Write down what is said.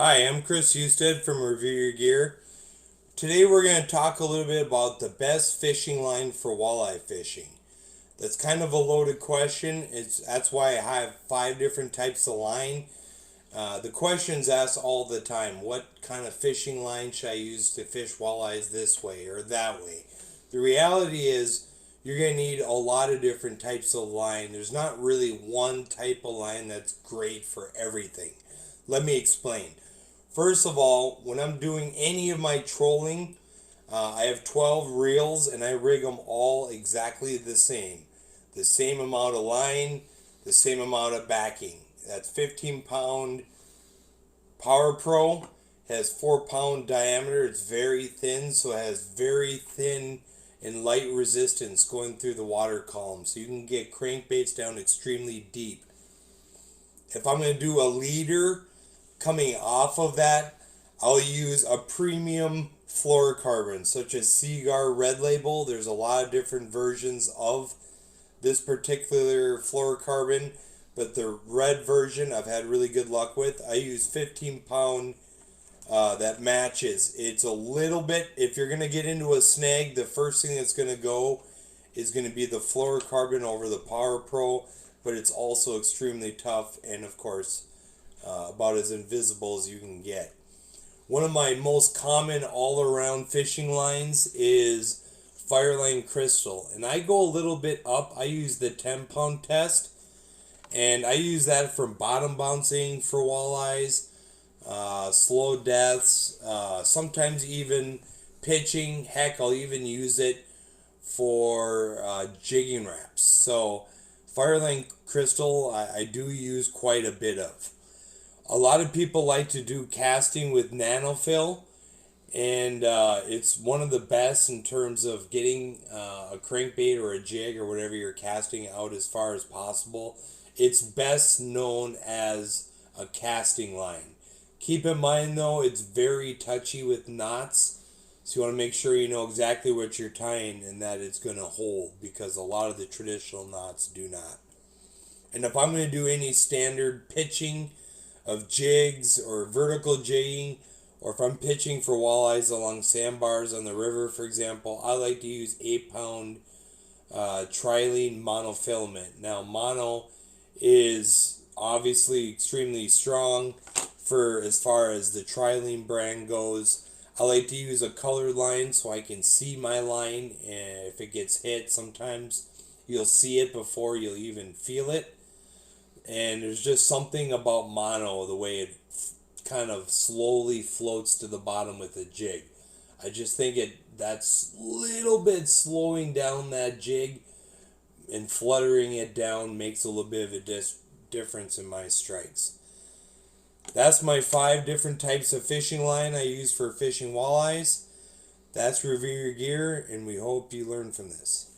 Hi, I'm Chris Husted from Review Your Gear. Today we're going to talk a little bit about the best fishing line for walleye fishing. That's kind of a loaded question. That's why I have 5 different types of line. The question's asked all the time. What kind of fishing line should I use to fish walleyes this way or that way? The reality is you're going to need a lot of different types of line. There's not really one type of line that's great for everything. Let me explain. First of all, when I'm doing any of my trolling, I have 12 reels and I rig them all exactly the same. The same amount of line, the same amount of backing. That's 15-pound Power Pro. Has 4-pound diameter. It's very thin, so it has very thin and light resistance going through the water column. So you can get crankbaits down extremely deep. If I'm going to do a leader, coming off of that, I'll use a premium fluorocarbon, such as Seaguar Red Label. There's a lot of different versions of this particular fluorocarbon, but the red version I've had really good luck with. I use 15-pound that matches. It's a little bit, if you're going to get into a snag, the first thing that's going to go is going to be the fluorocarbon over the Power Pro, but it's also extremely tough and, of course, about as invisible as you can get. One of my most common all-around fishing lines is Fireline Crystal, and I go a little bit up. I use the 10-pound test, and I use that for bottom bouncing for walleyes, slow deaths, sometimes even pitching. Heck, I'll even use it for jigging wraps. So Fireline Crystal I do use quite a bit of. A lot of people like to do casting with Nanofil, and it's one of the best in terms of getting a crankbait or a jig or whatever you're casting out as far as possible. It's best known as a casting line. Keep in mind though, it's very touchy with knots, so you want to make sure you know exactly what you're tying and that it's going to hold, because a lot of the traditional knots do not. And if I'm going to do any standard pitching of jigs or vertical jigging, or if I'm pitching for walleyes along sandbars on the river, for example, I like to use 8-pound Trilene monofilament. Now, mono is obviously extremely strong for as far as the Trilene brand goes. I like to use a colored line so I can see my line, and if it gets hit, sometimes you'll see it before you'll even feel it. And there's just something about mono, the way it kind of slowly floats to the bottom with a jig. I just think that's a little bit slowing down that jig and fluttering it down makes a little bit of a difference in my strikes. That's my 5 different types of fishing line I use for fishing walleyes. That's Review Your Gear, and we hope you learn from this.